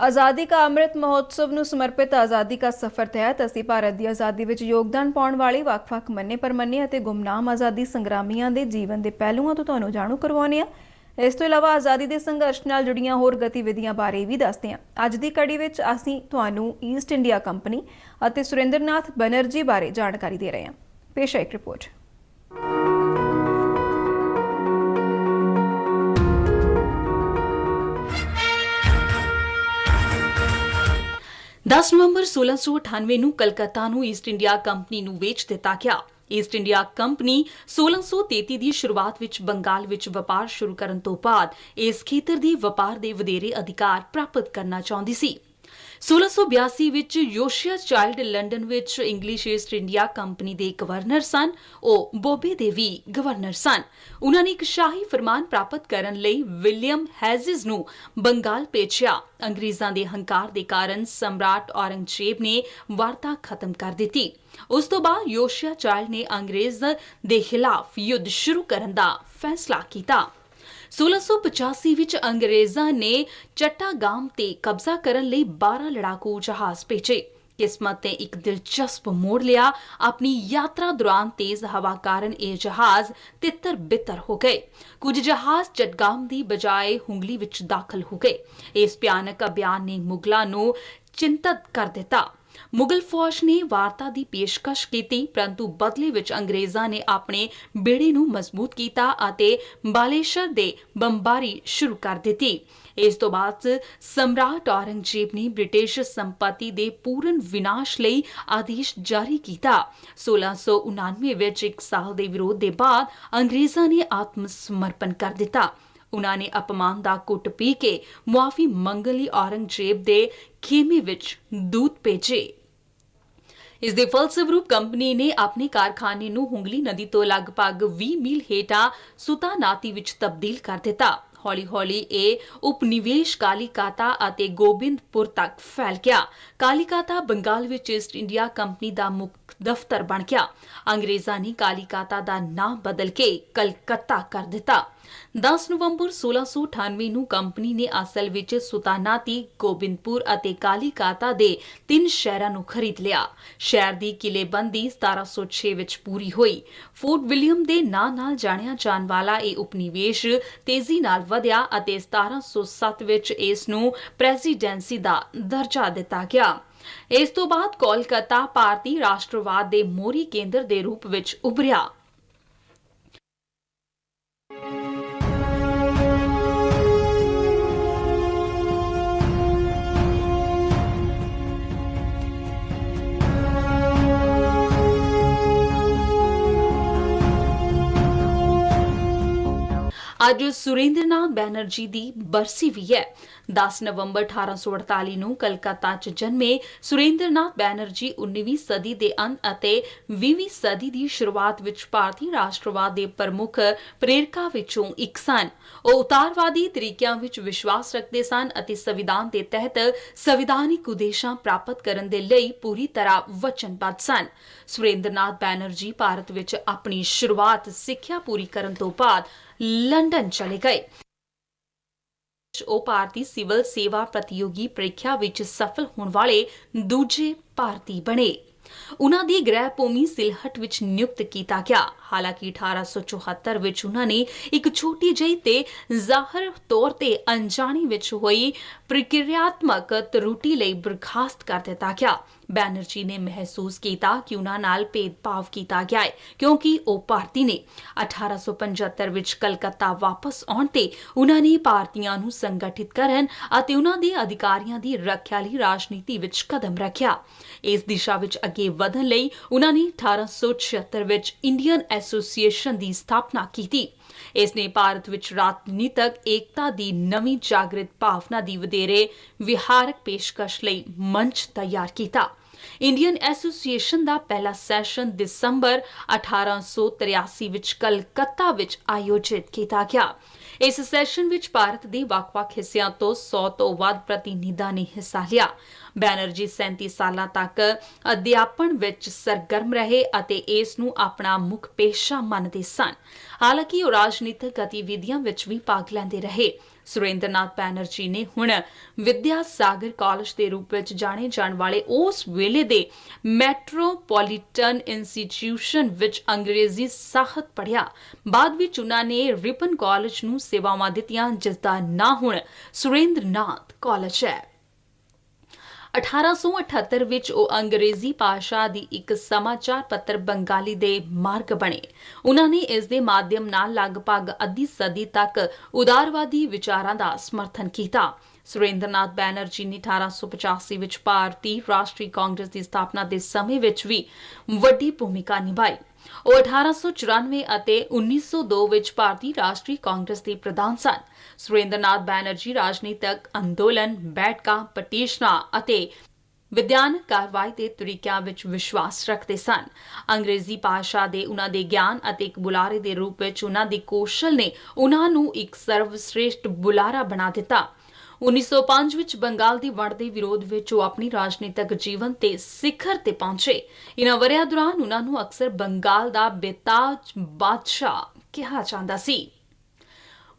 आज़ादी का अमृत महोत्सव ਨੂੰ ਸਮਰਪਿਤ आज़ादी का सफ़र तहत ਅਸੀਂ ਭਾਰਤ ਦੀ ਆਜ਼ਾਦੀ ਵਿੱਚ ਯੋਗਦਾਨ ਪਾਉਣ ਵਾਲੇ ਵੱਖ-ਵੱਖ ਮੰਨੇ-ਪ੍ਰਮੰਨੇ ਅਤੇ ਗੁੰਮਨਾਮ ਆਜ਼ਾਦੀ ਸੰਗਰਾਮੀਆਂ ਦੇ ਜੀਵਨ ਦੇ ਪਹਿਲੂਆਂ ਤੋਂ ਤੁਹਾਨੂੰ ਜਾਣੂ ਕਰਵਾਉਂਦੇ ਹਾਂ। ਇਸ ਤੋਂ ਇਲਾਵਾ ਆਜ਼ਾਦੀ ਦੇ ਸੰਘਰਸ਼ ਨਾਲ ਜੁੜੀਆਂ ਹੋਰ ਗਤੀਵਿਧੀਆਂ ਬਾਰੇ ਵੀ ਦੱਸਦੇ ਹਾਂ। ਅੱਜ ਦੀ ਕੜੀ ਵਿੱਚ ਅਸੀਂ ਤੁਹਾਨੂੰ ਈਸਟ ਇੰਡੀਆ ਕੰਪਨੀ ਅਤੇ ਸੁਰਿੰਦਰਨਾਥ ਬੈਨਰਜੀ ਬਾਰੇ ਜਾਣਕਾਰੀ ਦੇ ਰਹੇ ਹਾਂ। ਪੇਸ਼ ਹੈ ਇੱਕ ਰਿਪੋਰਟ। 10 ਨਵੰਬਰ 1698 ਨੂੰ ਕਲਕੱਤਾ ਨੂੰ ਈਸਟ ਇੰਡੀਆ ਕੰਪਨੀ ਨੂੰ ਵੇਚ ਦਿੱਤਾ ਗਿਆ। ਈਸਟ ਇੰਡੀਆ ਕੰਪਨੀ 1633 ਦੀ ਸ਼ੁਰੂਆਤ ਵਿੱਚ ਬੰਗਾਲ ਵਿੱਚ ਵਪਾਰ ਸ਼ੁਰੂ ਕਰਨ ਤੋਂ ਬਾਅਦ ਇਸ ਖੇਤਰ ਦੇ ਵਪਾਰ ਦੇ ਵਧੇਰੇ ਅਧਿਕਾਰ ਪ੍ਰਾਪਤ ਕਰਨਾ ਚਾਹੁੰਦੀ ਸੀ। 1682 ਵਿੱਚ ਯੋਸ਼ੀਆ ਚਾਈਲਡ ਲੰਡਨ ਵਿੱਚ ਇੰਗਲਿਸ਼ ਈਸਟ ਇੰਡੀਆ ਕੰਪਨੀ ਦੇ ਗਵਰਨਰ ਸਨ। ਉਹ ਬੋਬੇ ਦੇ ਵੀ ਗਵਰਨਰ ਸਨ। ਉਹਨਾਂ ਨੇ ਇੱਕ ਸ਼ਾਹੀ ਫਰਮਾਨ ਪ੍ਰਾਪਤ ਕਰਨ ਲਈ ਵਿਲੀਅਮ ਹੈਜ਼ਿਸ ਨੂੰ ਬੰਗਾਲ ਭੇਜਿਆ। ਅੰਗਰੇਜ਼ਾਂ ਦੇ ਹੰਕਾਰ ਦੇ ਕਾਰਨ ਸਮਰਾਟ ਔਰੰਗਜ਼ੇਬ ਨੇ ਵਾਰਤਾ ਖਤਮ ਕਰ ਦਿੱਤੀ। ਉਸ ਤੋਂ ਬਾਅਦ ਯੋਸ਼ੀਆ ਚਾਈਲਡ ਨੇ ਅੰਗਰੇਜ਼ ਦੇ ਖਿਲਾਫ ਯੁੱਧ ਸ਼ੁਰੂ ਕਰਨ ਦਾ ਫੈਸਲਾ ਕੀਤਾ। 1685 ਵਿੱਚ ਅੰਗਰੇਜ਼ਾਂ ਨੇ ਚੱਟਾਗਾਮ ਤੇ ਕਬਜ਼ਾ ਕਰਨ ਲਈ 12 ਲੜਾਕੂ ਜਹਾਜ਼ ਭੇਜੇ। ਕਿਸਮਤ ਨੇ ਇੱਕ ਦਿਲਚਸਪ ਮੋੜ ਲਿਆ। ਆਪਣੀ ਯਾਤਰਾ ਦੌਰਾਨ ਤੇਜ਼ ਹਵਾ ਕਾਰਨ ਇਹ ਜਹਾਜ਼ ਤਿੱਤਰ ਬਿੱਤਰ ਹੋ ਗਏ। ਕੁਝ ਜਹਾਜ਼ ਚੱਟਗਾਮ ਦੀ ਬਜਾਏ ਹੁੰਗਲੀ ਵਿੱਚ ਦਾਖਲ ਹੋ ਗਏ। ਇਸ ਭਿਆਨਕ ਅਭਿਆਨ ਨੇ ਮੁਗਲਾਂ ਨੂੰ ਚਿੰਤਤ ਕਰ ਦਿੱਤਾ। ਮੁਗਲ ਫੌਜ ਨੇ ਵਾਰਤਾ ਦੀ ਪੇਸ਼ਕਸ਼ ਕੀਤੀ, ਪਰੰਤੂ ਬਦਲੇ ਵਿੱਚ ਅੰਗਰੇਜ਼ਾਂ ਨੇ ਆਪਣੇ ਬੇੜੇ ਨੂੰ ਮਜ਼ਬੂਤ ਕੀਤਾ ਅਤੇ ਬਾਲੇਸ਼ਰ ਦੇ ਬੰਬਾਰੀ ਸ਼ੁਰੂ ਕਰ ਦਿੱਤੀ। ਇਸ ਤੋਂ ਬਾਅਦ ਸਮਰਾਟ ਔਰੰਗਜ਼ੇਬ ਨੇ ਬ੍ਰਿਟਿਸ਼ ਸੰਪਤੀ ਦੇ ਪੂਰਨ ਵਿਨਾਸ਼ ਲਈ ਆਦੇਸ਼ ਜਾਰੀ ਕੀਤਾ। 1699 ਵਿੱਚ ਇੱਕ ਸਾਲ ਦੇ ਵਿਰੋਧ ਦੇ ਬਾਅਦ ਅੰਗਰੇਜ਼ਾਂ ਨੇ ਆਤਮ ਸਮਰਪਣ ਕਰ ਦਿੱਤਾ। ਉਹਨਾਂ ਨੇ ਅਪਮਾਨ ਦਾ ਘੁੱਟ ਪੀ ਕੇ ਮੁਆਫੀ ਮੰਗਣ ਲਈ ਔਰੰਗਜ਼ੇਬ ਦੇ ਖੇਮੇ ਵਿੱਚ ਦੂਤ ਭੇਜੇ। ਇਸ ਦੇ ਫਲਸਰੂਪ ਕੰਪਨੀ ਨੇ ਆਪਣੇ ਕਾਰਖਾਨੇ ਨੂੰ ਹੁੰਗਲੀ ਨਦੀ ਤੋਂ ਲਗਭਗ 20 ਮੀਲ ਹੇਠਾਂ ਸੁਤਾਨਾਤੀ ਵਿੱਚ ਤਬਦੀਲ ਕਰ ਦਿੱਤਾ। ਹੌਲੀ-ਹੌਲੀ ਇਹ ਉਪਨਿਵੇਸ਼ ਕਾਲੀਕਾਤਾ ਅਤੇ ਗੋਬਿੰਦਪੁਰ ਤੱਕ ਫੈਲ ਗਿਆ। ਕਾਲੀਕਾਤਾ ਬੰਗਾਲ ਵਿੱਚ ਈਸਟ ਇੰਡੀਆ ਕੰਪਨੀ ਦਾ ਮੁੱਖ ਦਫ਼ਤਰ ਬਣ ਗਿਆ। ਅੰਗਰੇਜ਼ਾਂ ਨੇ ਕਾਲੀਕਾਤਾ ਦਾ ਨਾਂ ਬਦਲ ਕੇ ਕਲਕੱਤਾ ਕਰ ਦਿੱਤਾ। 10 ਨਵੰਬਰ 1698 ਨੂੰ ਕੰਪਨੀ ਨੇ ਅਸਲ ਵਿੱਚ ਸੁਤਾਨਾਤੀ, ਗੋਬਿੰਦਪੁਰ ਅਤੇ ਕਾਲੀਕਾਤਾ ਦੇ 3 ਸ਼ਹਿਰਾਂ ਨੂੰ ਖਰੀਦ ਲਿਆ। ਸ਼ਹਿਰ ਦੀ ਕਿਲੇਬੰਦੀ 1706 ਵਿੱਚ ਪੂਰੀ ਹੋਈ। ਫੋਰਟ ਵਿਲੀਅਮ ਦੇ ਨਾਂ ਨਾਲ ਜਾਣਿਆ ਜਾਣ ਵਾਲਾ ਇਹ ਉਪਨਿਵੇਸ਼ ਤੇਜ਼ੀ ਨਾਲ ਵਧਿਆ ਅਤੇ 1707 ਵਿੱਚ ਇਸ ਨੂੰ ਪ੍ਰੈਜ਼ੀਡੈਂਸੀ ਦਾ ਦਰਜਾ ਦਿੱਤਾ ਗਿਆ। ਇਸ ਤੋਂ ਬਾਅਦ ਕੋਲਕਾਤਾ ਭਾਰਤੀ ਰਾਸ਼ਟਰਵਾਦ ਦੇ ਮੋਹਰੀ ਕੇਂਦਰ ਦੇ ਰੂਪ ਵਿੱਚ ਉਭਰਿਆ। ਅੱਜ ਸੁਰਿੰਦਰਨਾਥ ਬੈਨਰਜੀ ਦੀ ਬਰਸੀ ਵੀ ਹੈ। 10 ਨਵੰਬਰ 1848 ਨੂੰ ਕਲਕੱਤਾ 'ਚ ਜਨਮੇ ਸੁਰਿੰਦਰਨਾਥ ਬੈਨਰਜੀ 19ਵੀਂ ਸਦੀ ਦੇ ਅੰਤ ਅਤੇ 20ਵੀਂ ਸਦੀ ਦੀ ਸ਼ੁਰੂਆਤ ਵਿੱਚ ਭਾਰਤੀ ਰਾਸ਼ਟਰਵਾਦ ਦੇ ਪ੍ਰਮੁੱਖ ਪ੍ਰੇਰਕਾਂ ਵਿੱਚੋਂ ਇੱਕ ਸਨ। ਉਹ ਉਦਾਰਵਾਦੀ ਤਰੀਕਿਆਂ ਵਿੱਚ ਵਿਸ਼ਵਾਸ ਰੱਖਦੇ ਸਨ ਅਤੇ ਸੰਵਿਧਾਨ ਦੇ ਤਹਿਤ ਸੰਵਿਧਾਨਿਕ ਉਦੇਸ਼ਾਂ ਪ੍ਰਾਪਤ ਕਰਨ ਦੇ ਲਈ ਪੂਰੀ ਤਰ੍ਹਾਂ ਵਚਨਬੱਧ ਸਨ। ਸੁਰਿੰਦਰਨਾਥ ਬੈਨਰਜੀ ਭਾਰਤ ਵਿੱਚ ਆਪਣੀ ਸ਼ੁਰੂਆਤ ਸਿੱਖਿਆ ਪੂਰੀ ਕਰਨ ਤੋਂ ਬਾਅਦ ਲੰਡਨ ਚਲੇ ਗਏ। ਉਹ ਭਾਰਤੀ ਸਿਵਲ ਸੇਵਾ ਪ੍ਰਤੀਯੋਗੀ ਪ੍ਰੀਖਿਆ ਵਿੱਚ ਸਫਲ ਹੋਣ ਵਾਲੇ ਦੂਜੇ ਭਾਰਤੀ ਬਣੇ। ਉਹਨਾਂ ਦੀ ਗ੍ਰਹਿ ਭੂਮੀ ਸਿਲਹਟ ਵਿੱਚ ਨਿਯੁਕਤ ਕੀਤਾ ਗਿਆ। ਹਾਲਾਂਕਿ 1874 ਵਿੱਚ ਉਹਨਾਂ ਨੇ ਇੱਕ ਛੋਟੀ ਜਿਹੀ ਤੇ ਜ਼ਾਹਰ ਤੌਰ ਤੇ ਅਣਜਾਣੀ ਵਿੱਚ ਹੋਈ ਪ੍ਰਕਿਰਿਆਤਮਕ ਤਰੁੱਟੀ ਲਈ ਬਰਖਾਸਤ ਕਰ ਦਿੱਤਾ ਗਿਆ। ਬੈਨਰਜੀ ਨੇ ਮਹਿਸੂਸ ਕੀਤਾ ਕਿ ਉਹਨਾਂ ਨਾਲ ਭੇਦਭਾਵ ਕੀਤਾ ਗਿਆ ਹੈ ਕਿਉਂਕਿ ਉਹ ਭਾਰਤੀ ਨੇ। 1875 ਵਿੱਚ ਕਲਕੱਤਾ ਵਾਪਸ ਆਉਣ ਤੇ ਉਹਨਾਂ ਨੇ ਭਾਰਤੀਆਂ ਨੂੰ ਸੰਗਠਿਤ ਕਰਨ ਅਤੇ ਉਹਨਾਂ ਦੇ ਅਧਿਕਾਰੀਆਂ ਦੀ ਰੱਖਿਆ ਲਈ ਰਾਜਨੀਤੀ ਵਿੱਚ ਕਦਮ ਰੱਖਿਆ। ਇਸ ਦਿਸ਼ਾ ਵਿੱਚ ਅੱਗੇ ਵਧਣ ਲਈ ਉਹਨਾਂ ਨੇ 1876 ਵਿੱਚ ਇੰਡੀਅਨ ਐਸੋਸੀਏਸ਼ਨ ਦੀ ਸਥਾਪਨਾ ਕੀਤੀ। ਇਸ ਨੇ ਭਾਰਤ ਵਿੱਚ ਰਾਜਨੀਤਕ ਏਕਤਾ ਦੀ ਨਵੀਂ ਜਾਗਰਿਤ ਭਾਵਨਾ ਦੀ ਵਧੇਰੇ ਵਿਹਾਰਕ ਪੇਸ਼ਕਸ਼ ਲਈ ਮੰਚ ਤਿਆਰ ਕੀਤਾ। ਇੰਡੀਅਨ ਐਸੋਸੀਏਸ਼ਨ ਦਾ ਪਹਿਲਾ ਸੈਸ਼ਨ ਦਸੰਬਰ 1883 ਵਿੱਚ ਕਲਕੱਤਾ ਵਿੱਚ ਆਯੋਜਿਤ ਕੀਤਾ ਗਿਆ। ਇਸ ਸੈਸ਼ਨ ਵਿੱਚ ਭਾਰਤ ਦੇ ਵੱਖ-ਵੱਖ ਹਿੱਸਿਆਂ ਤੋਂ 100 ਤੋਂ ਵੱਧ ਪ੍ਰਤੀਨਿਧਾਂ ਨੇ ਹਿੱਸਾ ਲਿਆ। ਬੈਨਰਜੀ 37 ਸਾਲਾਂ ਤੱਕ ਅਧਿਆਪਨ ਵਿੱਚ ਸਰਗਰਮ ਰਹੇ ਅਤੇ ਇਸ ਨੂੰ ਆਪਣਾ ਮੁੱਖ ਪੇਸ਼ਾ ਮੰਨਦੇ ਸਨ। ਹਾਲਾਂਕਿ ਉਹ ਰਾਜਨੀਤਿਕ ਗਤੀਵਿਧੀਆਂ ਵਿੱਚ ਵੀ ਭਾਗ ਲੈਂਦੇ ਰਹੇ। ਸੁਰੇਂਦਰਨਾਥ ਬੈਨਰਜੀ ਨੇ ਹੁਣ ਵਿਦਿਆ ਸਾਗਰ ਕਾਲਜ ਦੇ ਰੂਪ ਵਿੱਚ ਜਾਣੇ ਜਾਣ ਵਾਲੇ ਉਸ ਵੇਲੇ ਦੇ ਮੈਟਰੋਪੋਲੀਟਨ ਇੰਸਟੀਚਿਊਸ਼ਨ ਵਿੱਚ ਅੰਗਰੇਜ਼ੀ ਸਾਹਿਤ ਪੜ੍ਹਿਆ। ਬਾਅਦ ਵਿੱਚ ਉਹਨਾਂ ਨੇ ਰਿਪਨ ਕਾਲਜ ਨੂੰ ਸੇਵਾਵਾਂ ਦਿੱਤੀਆਂ, ਜਿਸ ਦਾ ਨਾਂ ਹੁਣ ਸੁਰੇਂਦਰਨਾਥ ਕਾਲਜ ਹੈ। 1878 ਵਿੱਚ ਉਹ ਅੰਗਰੇਜ਼ੀ ਭਾਸ਼ਾ ਦੀ ਇੱਕ ਸਮਾਚਾਰ ਪੱਤਰ ਬੰਗਾਲੀ ਦੇ ਮਾਰਗ ਬਣੇ। ਉਹਨਾਂ ਨੇ ਇਸ ਦੇ ਮਾਧਿਅਮ ਨਾਲ ਲਗਭਗ ਅੱਧੀ ਸਦੀ ਤੱਕ ਉਦਾਰਵਾਦੀ ਵਿਚਾਰਾਂ ਦਾ ਸਮਰਥਨ ਕੀਤਾ। ਸੁਰੇਂਦਰਨਾਥ ਬੈਨਰਜੀ ਨੇ 1885 ਵਿੱਚ ਭਾਰਤੀ ਰਾਸ਼ਟਰੀ ਕਾਂਗਰਸ ਦੀ ਸਥਾਪਨਾ ਦੇ ਸਮੇਂ ਵਿੱਚ ਵੀ ਵੱਡੀ ਭੂਮਿਕਾ ਨਿਭਾਈ। ਉਹ 1894 ਅਤੇ 1902 ਵਿੱਚ ਭਾਰਤੀ ਰਾਸ਼ਟਰੀ ਕਾਂਗਰਸ ਦੇ ਪ੍ਰਧਾਨ ਸਨ। ਸੁਰੇਂਦਰਨਾਥ ਬੈਨਰਜੀ ਰਾਜਨੀਤਿਕ ਅੰਦੋਲਨ, ਬੈਠਕਾਂ, ਪਟੀਸ਼ਨਾਂ ਅਤੇ ਵਿਧਾਨਕ ਕਾਰਵਾਈ ਦੇ ਤਰੀਕਿਆਂ ਵਿੱਚ ਵਿਸ਼ਵਾਸ ਰੱਖਦੇ ਸਨ। ਅੰਗਰੇਜ਼ੀ ਭਾਸ਼ਾ ਦੇ ਉਹਨਾਂ ਦੇ ਗਿਆਨ ਅਤੇ ਇੱਕ ਬੁਲਾਰੇ ਦੇ ਰੂਪ ਵਿੱਚ ਉਹਨਾਂ ਦੀ ਕੌਸ਼ਲ ਨੇ ਉਹਨਾਂ ਨੂੰ ਇੱਕ ਸਰਵਸ਼੍ਰੇਸ਼ਟ ਬੁਲਾਰਾ ਬਣਾ ਦਿੱਤਾ। 1905 ਵਿੱਚ ਬੰਗਾਲ ਦੀ ਵੰਡ ਦੇ ਵਿਰੋਧ ਵਿੱਚ ਉਹ ਆਪਣੀ ਰਾਜਨੀਤਿਕ ਜੀਵਨ ਦੇ ਸਿਖਰ ਤੇ ਪਹੁੰਚੇ। ਇਨ੍ਹਾਂ ਵਰ੍ਹਿਆਂ ਦੌਰਾਨ ਉਹਨਾਂ ਨੂੰ ਅਕਸਰ ਬੰਗਾਲ ਦਾ ਬੇਤਾਜ ਬਾਦਸ਼ਾਹ ਕਿਹਾ ਜਾਂਦਾ ਸੀ।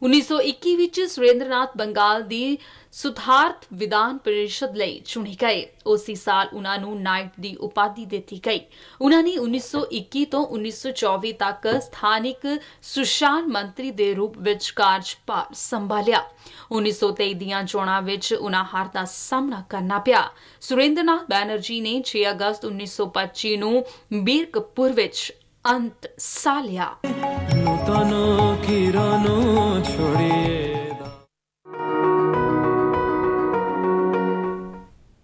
1921 ਵਿੱਚ ਸੁਰੇਂਦਰਨਾਥ ਬੰਗਾਲ ਦੀ ਸੁਧਾਰਥ ਵਿਧਾਨ ਪਰਿਸ਼ਦ ਲਈ ਚੁਣੇ ਗਏ। ਉਸੇ ਸਾਲ ਉਹਨਾਂ ਨੂੰ ਨਾਈਟ ਦੀ ਉਪਾਧੀ ਦਿੱਤੀ ਗਈ। ਉਹਨਾਂ ਨੇ 1921 ਤੋਂ 1924 ਤੱਕ ਸਥਾਨਿਕ ਸੁਸ਼ਾਸਨ ਮੰਤਰੀ ਦੇ ਰੂਪ ਵਿੱਚ ਕਾਰਜਭਾਰ ਸੰਭਾਲਿਆ। 1923 ਦੀਆਂ ਚੋਣਾਂ ਵਿੱਚ ਉਹਨਾਂ ਹਾਰ ਦਾ ਸਾਹਮਣਾ ਕਰਨਾ ਪਿਆ। ਸੁਰੇਂਦਰਨਾਥ ਬੈਨਰਜੀ ਨੇ 6 ਅਗਸਤ 1925 ਨੂੰ ਬੀਰਕਪੁਰ ਵਿੱਚ ਅੰਤ ਸਾਹ ਲਿਆ। নূতন কিরণ ছড়িয়ে